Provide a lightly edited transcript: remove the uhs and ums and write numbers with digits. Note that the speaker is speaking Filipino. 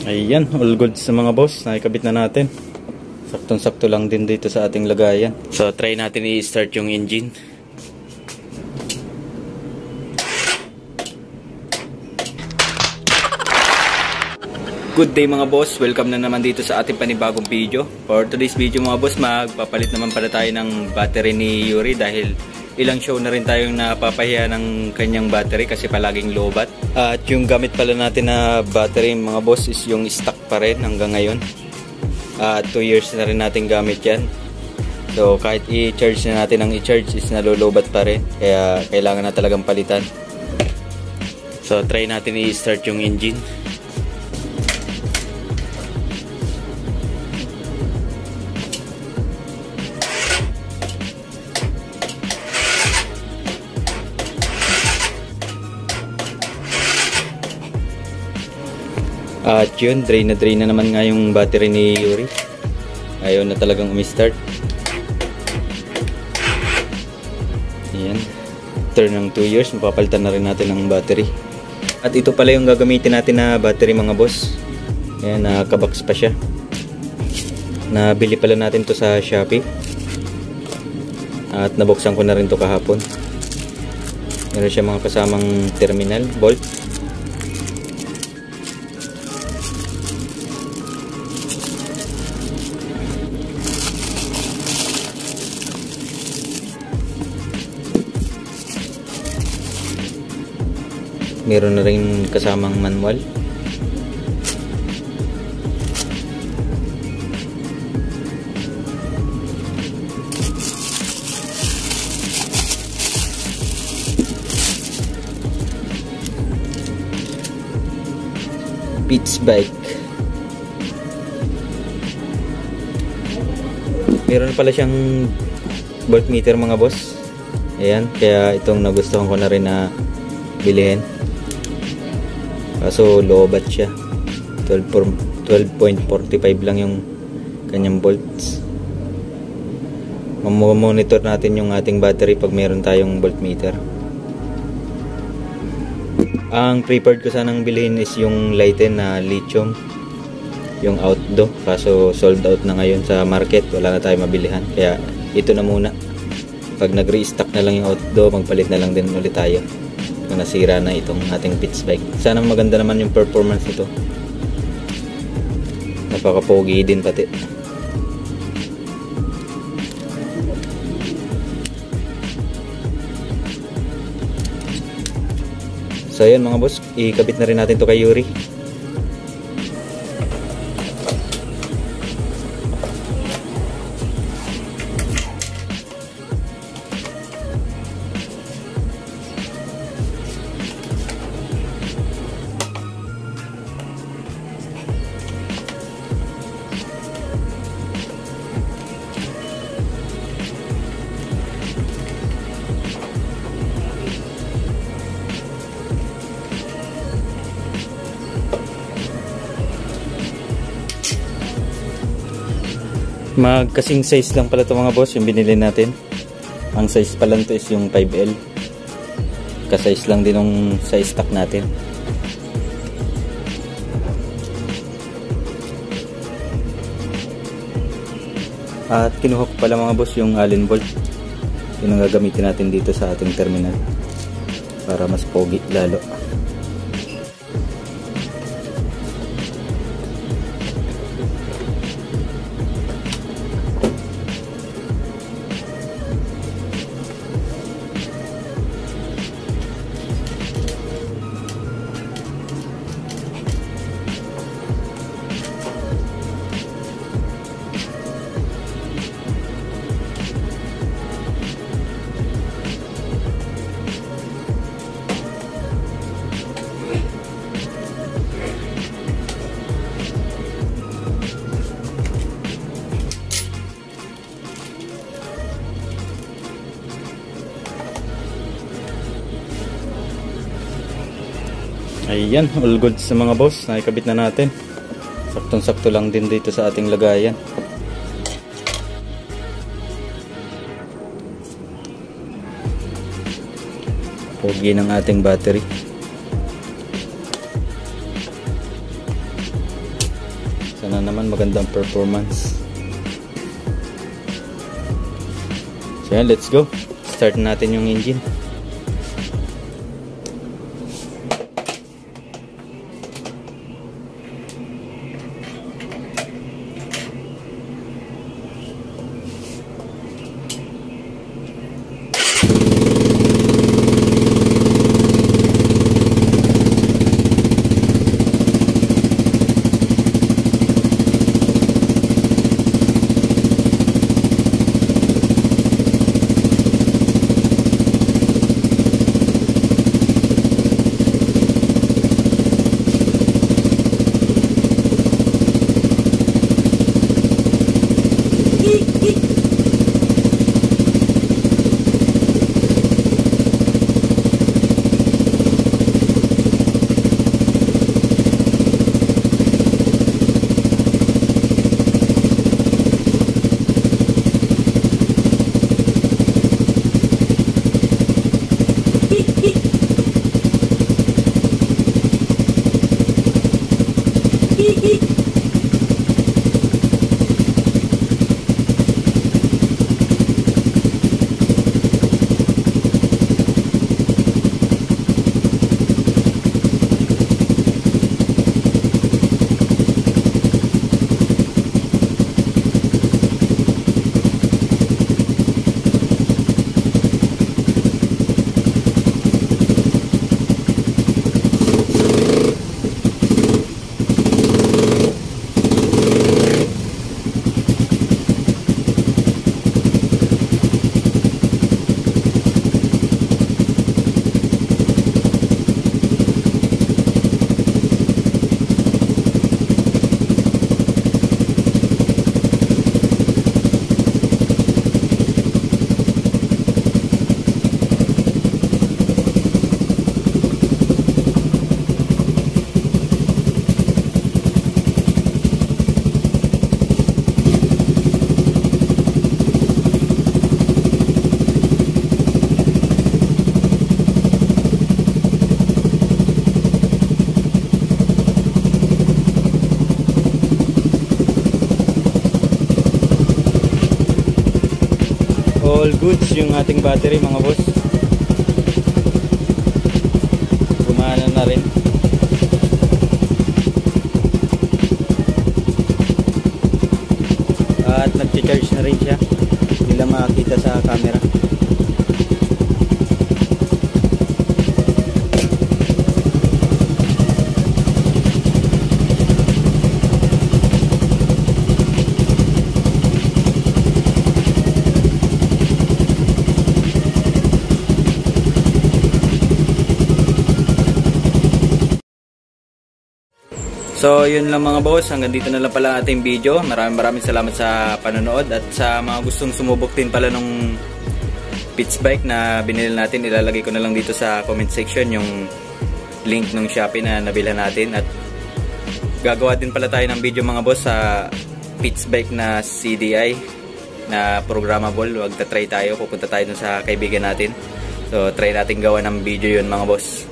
Ayan, all good sa mga boss. Nakikabit na natin. Saktong-sakto lang din dito sa ating lagayan. So, try natin i-start yung engine. Good day mga boss. Welcome na naman dito sa ating panibagong video. For today's video mga boss, magpapalit naman pala tayo ng battery ni Yuri dahil ilang show na rin tayong napapahiya ng kanyang battery kasi palaging low-bat. At yung gamit pala natin na battery mga boss is yung stock pa rin hanggang ngayon. At 2 years na rin natin gamit yan. So kahit i-charge na natin ang i-charge is nalolobat pa rin. Kaya kailangan na talagang palitan. So try natin i-start yung engine. At yun, drain na naman nga yung battery ni Yuri. Ayaw na talagang umi-start. Ayan. After ng 2 years, mapapalitan na rin natin ang battery. At ito pala yung gagamitin natin na battery mga boss. Ayan, nakabox pa siya. Nabili pala natin to sa Shopee. At nabuksan ko na rin to kahapon. Meron siya mga kasamang terminal, bolt. Meron na rin kasamang manual. Pitts bike. Meron pala siyang voltmeter mga boss. Ayan, kaya itong nagustuhan ko na rin na bilhin. Kaso low-bat siya. 12.45 lang yung kanyang volts. Mamonitor natin yung ating battery pag meron tayong voltmeter. Ang preferred ko sanang bilhin is yung Lighten na lithium, yung outdo. Kaso sold out na ngayon sa market, wala na tayong mabilihan. Kaya ito na muna. Pag nag-restock na lang yung outdo, magpalit na lang din ulit tayo. Nasira na itong ating Pitts bike. Sana maganda naman yung performance nito. Napaka-pogi din pati. So yun mga boss, ikabit na rin natin to kay Yuri. Magkasing size lang pala ito mga boss yung binili natin. Ang size pala nito is yung 5L. Ka-size lang din yung size stock natin. At kinuha ko pala mga boss yung Allen bolt. Yun ang gagamitin natin dito sa ating terminal para mas pogi lalo. Ayan, all good sa mga boss. Nakikabit na natin. Saktong-sakto lang din dito sa ating lagayan. Pogi ng ating battery. Sana naman magandang performance. So yan, let's go. Start natin yung engine. All goods yung ating battery mga boss. Gumana na rin. At nag-charge na rin siya. Hindi lang makakita sa camera. So yun lang mga boss, hanggang dito na lang pala ating video. Maraming salamat sa panonood, at sa mga gustong sumubok din pala nung pitch bike na binili natin, ilalagay ko na lang dito sa comment section yung link ng Shopee na nabila natin. At gagawa din pala tayo ng video mga boss sa pitch bike na CDI na programmable. Wag ta-try tayo, pupunta tayo dun sa kaibigan natin. So try natin gawa ng video yun mga boss.